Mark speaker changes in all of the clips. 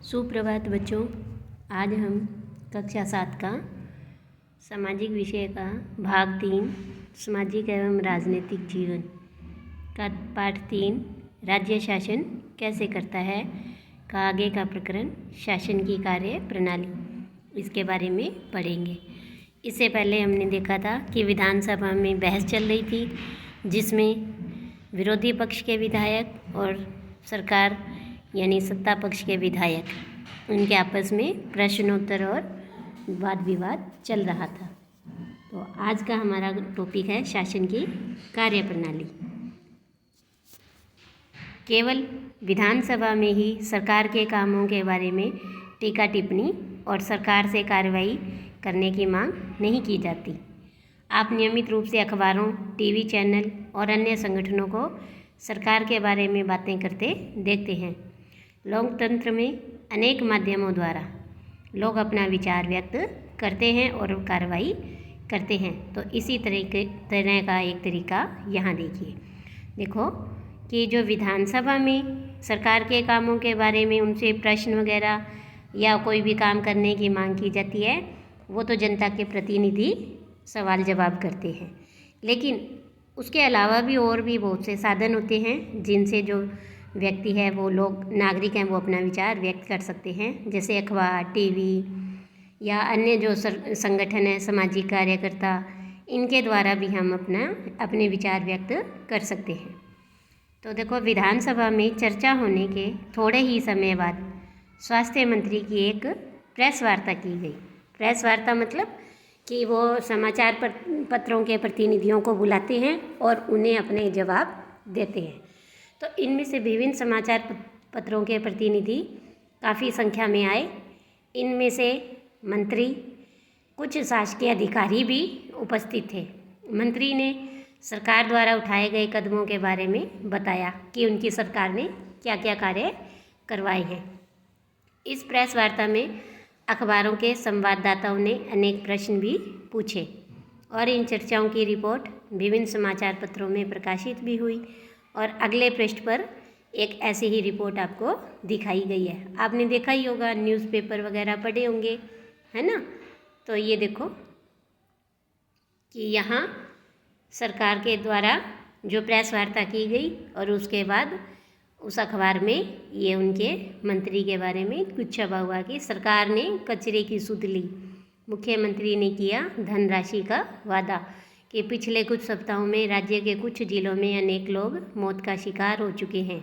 Speaker 1: सुप्रभात बच्चों। आज हम कक्षा 7 का सामाजिक विषय का भाग 3 सामाजिक एवं राजनीतिक जीवन का पाठ 3 राज्य शासन कैसे करता है का आगे का प्रकरण शासन की कार्य प्रणाली, इसके बारे में पढ़ेंगे। इससे पहले हमने देखा था कि विधानसभा में बहस चल रही थी, जिसमें विरोधी पक्ष के विधायक और सरकार यानी सत्ता पक्ष के विधायक उनके आपस में प्रश्नोत्तर और वाद विवाद चल रहा था। तो आज का हमारा टॉपिक है शासन की कार्यप्रणाली। केवल विधानसभा में ही सरकार के कामों के बारे में टीका टिप्पणी और सरकार से कार्रवाई करने की मांग नहीं की जाती। आप नियमित रूप से अखबारों, टीवी चैनल और अन्य संगठनों को सरकार के बारे में बातें करते देखते हैं। लोकतंत्र में अनेक माध्यमों द्वारा लोग अपना विचार व्यक्त करते हैं और कार्रवाई करते हैं। तो इसी तरह का एक तरीका यहाँ देखो कि जो विधानसभा में सरकार के कामों के बारे में उनसे प्रश्न वगैरह या कोई भी काम करने की मांग की जाती है, वो तो जनता के प्रतिनिधि सवाल जवाब करते हैं। लेकिन उसके अलावा भी और भी बहुत से साधन होते हैं जिनसे जो व्यक्ति है, वो लोग नागरिक हैं, वो अपना विचार व्यक्त कर सकते हैं। जैसे अखबार, टीवी या अन्य जो संगठन है, सामाजिक कार्यकर्ता, इनके द्वारा भी हम अपने विचार व्यक्त कर सकते हैं। तो देखो, विधानसभा में चर्चा होने के थोड़े ही समय बाद स्वास्थ्य मंत्री की एक प्रेस वार्ता की गई। प्रेस वार्ता मतलब कि वो समाचार पत्रों के प्रतिनिधियों को बुलाते हैं और उन्हें अपने जवाब देते हैं। तो इनमें से विभिन्न समाचार पत्रों के प्रतिनिधि काफ़ी संख्या में आए। इनमें से मंत्री, कुछ शासकीय अधिकारी भी उपस्थित थे। मंत्री ने सरकार द्वारा उठाए गए कदमों के बारे में बताया कि उनकी सरकार ने क्या क्या कार्य करवाए हैं। इस प्रेस वार्ता में अखबारों के संवाददाताओं ने अनेक प्रश्न भी पूछे और इन चर्चाओं की रिपोर्ट विभिन्न समाचार पत्रों में प्रकाशित भी हुई। और अगले पृष्ठ पर एक ऐसी ही रिपोर्ट आपको दिखाई गई है। आपने देखा ही होगा, न्यूज़पेपर वगैरह पढ़े होंगे, है ना। तो ये देखो कि यहाँ सरकार के द्वारा जो प्रेस वार्ता की गई और उसके बाद उस अखबार में ये उनके मंत्री के बारे में कुछ छपा हुआ कि सरकार ने कचरे की सुध ली, मुख्यमंत्री ने किया धनराशि का वादा कि पिछले कुछ सप्ताहों में राज्य के कुछ जिलों में अनेक लोग मौत का शिकार हो चुके हैं।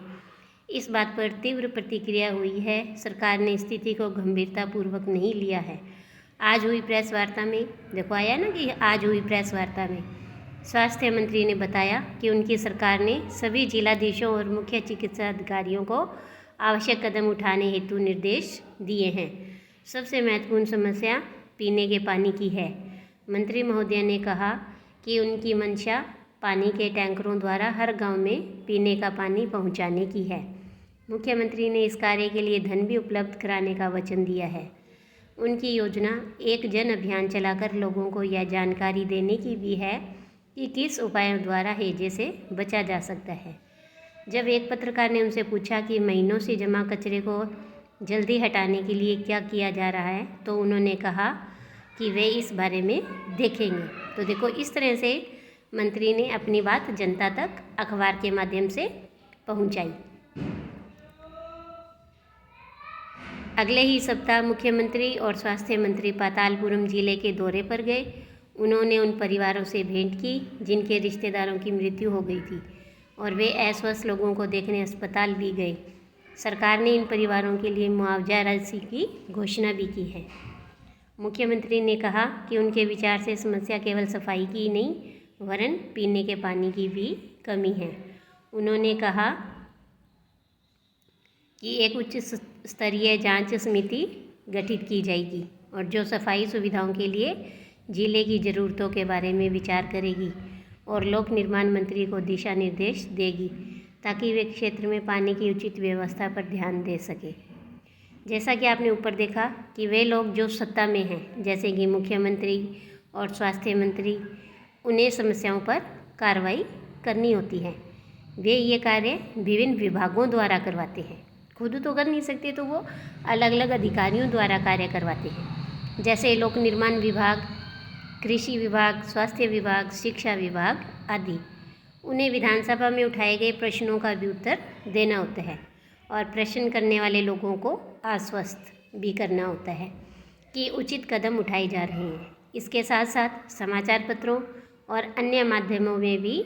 Speaker 1: इस बात पर तीव्र प्रतिक्रिया हुई है। सरकार ने स्थिति को गंभीरतापूर्वक नहीं लिया है। आज हुई प्रेस वार्ता में देखो, आया ना कि आज हुई प्रेस वार्ता में स्वास्थ्य मंत्री ने बताया कि उनकी सरकार ने सभी जिलाधीशों और मुख्य चिकित्सा अधिकारियों को आवश्यक कदम उठाने हेतु निर्देश दिए हैं। सबसे महत्वपूर्ण समस्या पीने के पानी की है। मंत्री महोदय ने कहा कि उनकी मंशा पानी के टैंकरों द्वारा हर गांव में पीने का पानी पहुंचाने की है। मुख्यमंत्री ने इस कार्य के लिए धन भी उपलब्ध कराने का वचन दिया है। उनकी योजना एक जन अभियान चलाकर लोगों को यह जानकारी देने की भी है कि किस उपायों द्वारा हैजे से बचा जा सकता है। जब एक पत्रकार ने उनसे पूछा कि महीनों से जमा कचरे को जल्दी हटाने के लिए क्या किया जा रहा है, तो उन्होंने कहा कि वे इस बारे में देखेंगे। तो देखो, इस तरह से मंत्री ने अपनी बात जनता तक अखबार के माध्यम से पहुंचाई। अगले ही सप्ताह मुख्यमंत्री और स्वास्थ्य मंत्री पातालपुरम जिले के दौरे पर गए। उन्होंने उन परिवारों से भेंट की जिनके रिश्तेदारों की मृत्यु हो गई थी और वे अस्वस्थ लोगों को देखने अस्पताल भी गए। सरकार ने इन परिवारों के लिए मुआवजा राशि की घोषणा भी की है। मुख्यमंत्री ने कहा कि उनके विचार से समस्या केवल सफाई की नहीं, वरन पीने के पानी की भी कमी है। उन्होंने कहा कि एक उच्च स्तरीय जांच समिति गठित की जाएगी और जो सफाई सुविधाओं के लिए जिले की ज़रूरतों के बारे में विचार करेगी और लोक निर्माण मंत्री को दिशा निर्देश देगी ताकि वे क्षेत्र में पानी की उचित व्यवस्था पर ध्यान दे सके। जैसा कि आपने ऊपर देखा कि वे लोग जो सत्ता में हैं, जैसे कि मुख्यमंत्री और स्वास्थ्य मंत्री, उन्हें समस्याओं पर कार्रवाई करनी होती है। वे ये कार्य विभिन्न विभागों द्वारा करवाते हैं खुद तो कर नहीं सकते, तो वो अलग अलग अधिकारियों द्वारा कार्य करवाते हैं, जैसे लोक निर्माण विभाग, कृषि विभाग, स्वास्थ्य विभाग, शिक्षा विभाग आदि। उन्हें विधानसभा में उठाए गए प्रश्नों का भी उत्तर देना होता है और प्रश्न करने वाले लोगों को आश्वस्त भी करना होता है कि उचित कदम उठाए जा रहे हैं। इसके साथ साथ समाचार पत्रों और अन्य माध्यमों में भी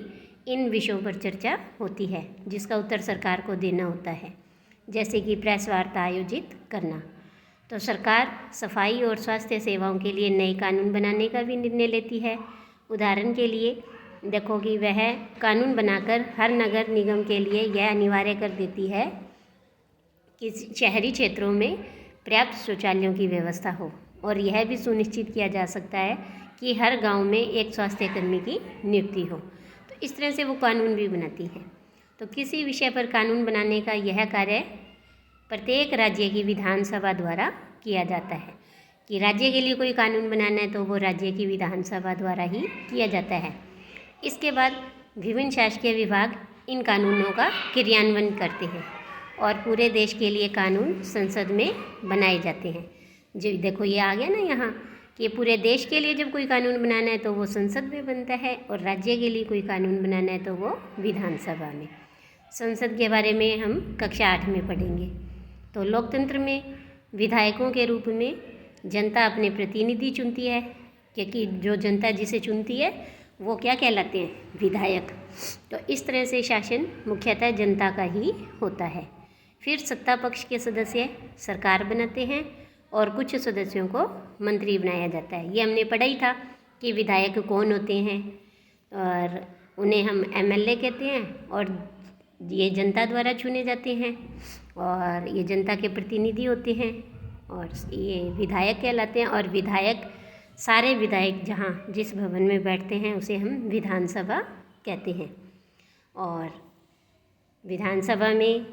Speaker 1: इन विषयों पर चर्चा होती है, जिसका उत्तर सरकार को देना होता है, जैसे कि प्रेस वार्ता आयोजित करना। तो सरकार सफाई और स्वास्थ्य सेवाओं के लिए नए कानून बनाने का भी निर्णय लेती है। उदाहरण के लिए देखो कि वह कानून बनाकर हर नगर निगम के लिए यह अनिवार्य कर देती है कि शहरी क्षेत्रों में पर्याप्त शौचालयों की व्यवस्था हो, और यह भी सुनिश्चित किया जा सकता है कि हर गांव में एक स्वास्थ्य कर्मी की नियुक्ति हो। तो इस तरह से वो कानून भी बनाती है। तो किसी विषय पर कानून बनाने का यह कार्य प्रत्येक राज्य की विधानसभा द्वारा किया जाता है। कि राज्य के लिए कोई कानून बनाना है तो वो राज्य की विधानसभा द्वारा ही किया जाता है। इसके बाद विभिन्न शासकीय विभाग इन कानूनों का क्रियान्वयन करते हैं और पूरे देश के लिए कानून संसद में बनाए जाते हैं। जो देखो ये आ गया ना यहाँ कि पूरे देश के लिए जब कोई कानून बनाना है तो वो संसद में बनता है, और राज्य के लिए कोई कानून बनाना है तो वो विधानसभा में। संसद के बारे में हम कक्षा 8 में पढ़ेंगे। तो लोकतंत्र में विधायकों के रूप में जनता अपने प्रतिनिधि चुनती है, क्योंकि जो जनता जिसे चुनती है वो क्या कहलाते हैं? विधायक। तो इस तरह से शासन मुख्यतः जनता का ही होता है। फिर सत्ता पक्ष के सदस्य सरकार बनाते हैं और कुछ सदस्यों को मंत्री बनाया जाता है। ये हमने पढ़ा ही था कि विधायक कौन होते हैं, और उन्हें हम एमएलए कहते हैं, और ये जनता द्वारा चुने जाते हैं और ये जनता के प्रतिनिधि होते हैं, और ये विधायक कहलाते हैं। और विधायक, सारे विधायक जहाँ जिस भवन में बैठते हैं उसे हम विधानसभा कहते हैं। और विधानसभा में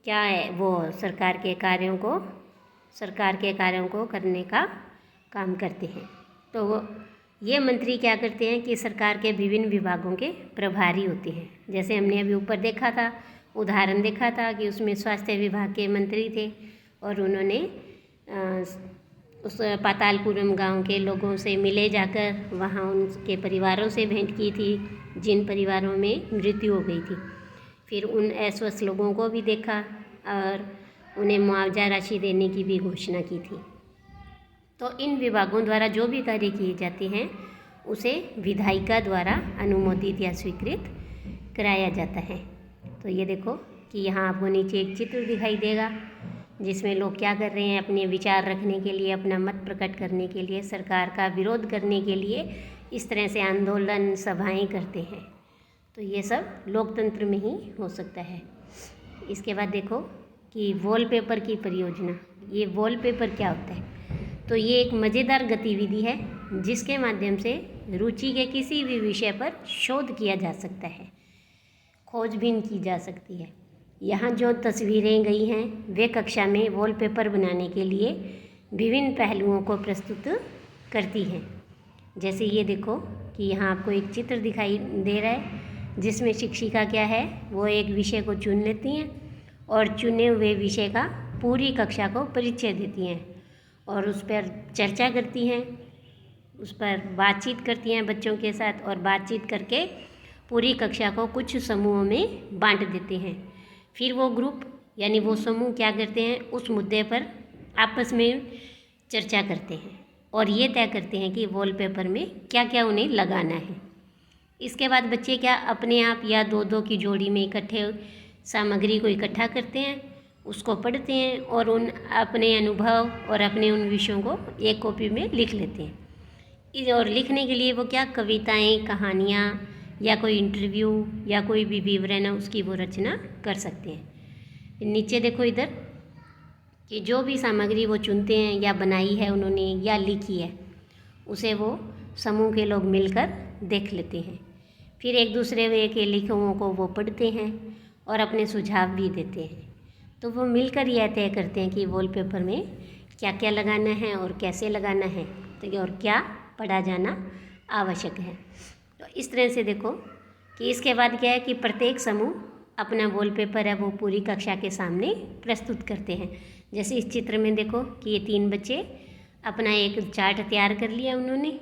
Speaker 1: क्या है, वो सरकार के कार्यों को करने का काम करते हैं। तो ये मंत्री क्या करते हैं कि सरकार के विभिन्न विभागों के प्रभारी होते हैं। जैसे हमने अभी ऊपर देखा था, उदाहरण देखा था कि उसमें स्वास्थ्य विभाग के मंत्री थे, और उन्होंने उस पातालपुरम गांव के लोगों से मिले जाकर वहाँ उनके परिवारों से भेंट की थी जिन परिवारों में मृत्यु हो गई थी। फिर उन अस्वस्थ लोगों को भी देखा और उन्हें मुआवजा राशि देने की भी घोषणा की थी। तो इन विभागों द्वारा जो भी कार्य किए जाते हैं उसे विधायिका द्वारा अनुमोदित या स्वीकृत कराया जाता है। तो ये देखो कि यहाँ आपको नीचे एक चित्र दिखाई देगा जिसमें लोग क्या कर रहे हैं, अपने विचार रखने के लिए, अपना मत प्रकट करने के लिए, सरकार का विरोध करने के लिए इस तरह से आंदोलन सभाएं करते हैं। तो ये सब लोकतंत्र में ही हो सकता है। इसके बाद देखो कि वॉलपेपर की परियोजना। ये वॉलपेपर क्या होता है? तो ये एक मज़ेदार गतिविधि है जिसके माध्यम से रुचि के किसी भी विषय पर शोध किया जा सकता है, खोजबीन की जा सकती है। यहाँ जो तस्वीरें गई हैं वे कक्षा में वॉलपेपर बनाने के लिए विभिन्न पहलुओं को प्रस्तुत करती हैं। जैसे ये देखो कि यहाँ आपको एक चित्र दिखाई दे रहा है जिसमें शिक्षिका क्या है, वो एक विषय को चुन लेती हैं और चुने हुए विषय का पूरी कक्षा को परिचय देती हैं और उस पर चर्चा करती हैं, उस पर बातचीत करती हैं बच्चों के साथ, और बातचीत करके पूरी कक्षा को कुछ समूहों में बांट देते हैं। फिर वो ग्रुप यानी वो समूह क्या करते हैं, उस मुद्दे पर आपस में चर्चा करते हैं और ये तय करते हैं कि वॉलपेपर में क्या क्या उन्हें लगाना है। इसके बाद बच्चे क्या अपने आप या दो दो की जोड़ी में इकट्ठे सामग्री को इकट्ठा करते हैं, उसको पढ़ते हैं और उन अपने अनुभव और अपने उन विषयों को एक कॉपी में लिख लेते हैं। और लिखने के लिए वो क्या कविताएं, कहानियाँ या कोई इंटरव्यू या कोई भी विवरण है उसकी वो रचना कर सकते हैं। नीचे देखो इधर कि जो भी सामग्री वो चुनते हैं या बनाई है उन्होंने या लिखी है उसे वो समूह के लोग मिलकर देख लेते हैं। फिर एक दूसरे के लिखों को वो पढ़ते हैं और अपने सुझाव भी देते हैं। तो वो मिलकर यह तय करते हैं कि वॉलपेपर में क्या क्या लगाना है और कैसे लगाना है, तो और क्या पढ़ा जाना आवश्यक है। तो इस तरह से देखो कि इसके बाद क्या है कि प्रत्येक समूह अपना वॉलपेपर है वो पूरी कक्षा के सामने प्रस्तुत करते हैं। जैसे इस चित्र में देखो कि ये 3 बच्चे अपना एक चार्ट तैयार कर लिया उन्होंने,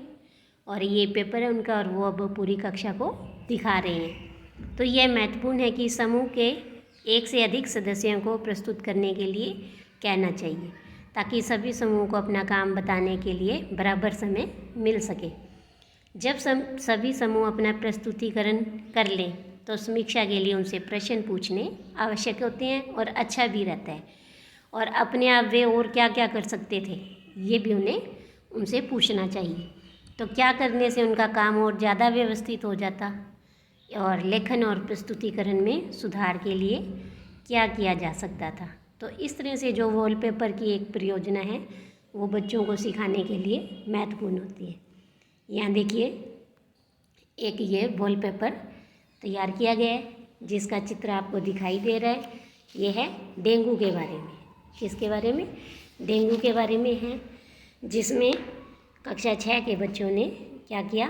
Speaker 1: और ये पेपर है उनका, और वो अब पूरी कक्षा को दिखा रहे हैं। तो यह महत्वपूर्ण है कि समूह के एक से अधिक सदस्यों को प्रस्तुत करने के लिए कहना चाहिए, ताकि सभी समूह को अपना काम बताने के लिए बराबर समय मिल सके। जब सभी समूह अपना प्रस्तुतिकरण कर लें तो समीक्षा के लिए उनसे प्रश्न पूछने आवश्यक होते हैं, और अच्छा भी रहता है। और अपने आप वे और क्या क्या कर सकते थे ये भी उन्हें उनसे पूछना चाहिए। तो क्या करने से उनका काम और ज़्यादा व्यवस्थित हो जाता, और लेखन और प्रस्तुतिकरण में सुधार के लिए क्या किया जा सकता था। तो इस तरह से जो वॉलपेपर की एक परियोजना है वो बच्चों को सिखाने के लिए महत्वपूर्ण होती है। यहाँ देखिए एक ये वॉलपेपर तैयार किया गया है जिसका चित्र आपको दिखाई दे रहा है। ये है डेंगू के बारे में। किसके बारे में? डेंगू के बारे में है, जिसमें कक्षा 6 के बच्चों ने क्या किया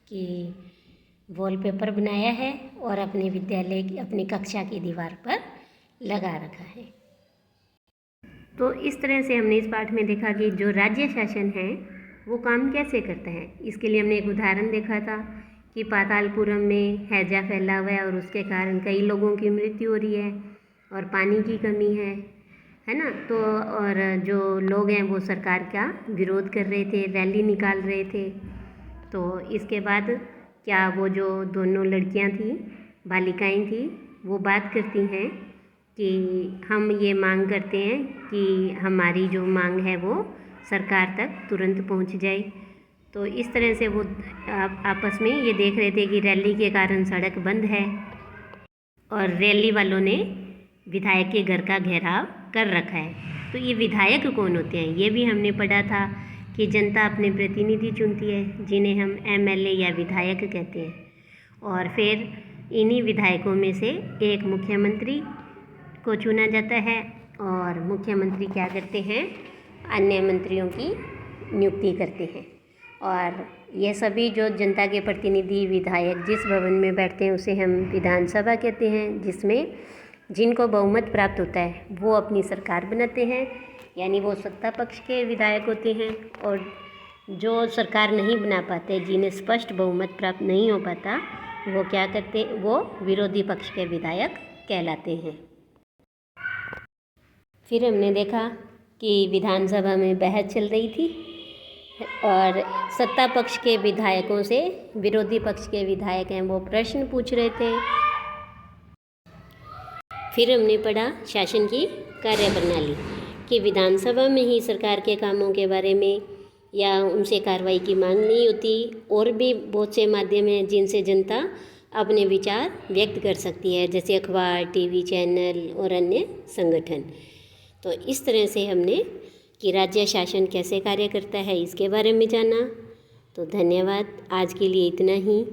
Speaker 1: कि वॉलपेपर बनाया है और अपने विद्यालय की, अपनी कक्षा की दीवार पर लगा रखा है। तो इस तरह से हमने इस पाठ में देखा कि जो राज्य शासन है वो काम कैसे करता है। इसके लिए हमने एक उदाहरण देखा था कि पातालपुरम में हैजा फैला हुआ है और उसके कारण कई लोगों की मृत्यु हो रही है, और पानी की कमी है ना। तो और जो लोग हैं वो सरकार का विरोध कर रहे थे, रैली निकाल रहे थे। तो इसके बाद क्या वो जो दोनों लड़कियां थी, बालिकाएं थी, वो बात करती हैं कि हम ये मांग करते हैं कि हमारी जो मांग है वो सरकार तक तुरंत पहुंच जाए। तो इस तरह से वो आपस में ये देख रहे थे कि रैली के कारण सड़क बंद है, और रैली वालों ने विधायक के घर का घेराव कर रखा है। तो ये विधायक कौन होते हैं ये भी हमने पढ़ा था कि जनता अपने प्रतिनिधि चुनती है, जिन्हें हम एमएलए या विधायक कहते हैं। और फिर इन्हीं विधायकों में से एक मुख्यमंत्री को चुना जाता है, और मुख्यमंत्री क्या करते हैं, अन्य मंत्रियों की नियुक्ति करते हैं। और ये सभी जो जनता के प्रतिनिधि विधायक जिस भवन में बैठते हैं उसे हम विधानसभा कहते हैं, जिसमें जिनको बहुमत प्राप्त होता है वो अपनी सरकार बनाते हैं, यानी वो सत्ता पक्ष के विधायक होते हैं। और जो सरकार नहीं बना पाते, जिन्हें स्पष्ट बहुमत प्राप्त नहीं हो पाता, वो क्या करते, वो विरोधी पक्ष के विधायक कहलाते हैं। फिर हमने देखा कि विधानसभा में बहस चल रही थी, और सत्ता पक्ष के विधायकों से विरोधी पक्ष के विधायक हैं वो प्रश्न पूछ रहे थे। फिर हमने पढ़ा शासन की कार्यप्रणाली कि विधानसभा में ही सरकार के कामों के बारे में या उनसे कार्रवाई की मांग नहीं होती, और भी बहुत से माध्यम हैं जिनसे जनता अपने विचार व्यक्त कर सकती है, जैसे अखबार, टीवी चैनल और अन्य संगठन। तो इस तरह से हमने कि राज्य शासन कैसे कार्य करता है इसके बारे में जाना। तो धन्यवाद, आज के लिए इतना ही।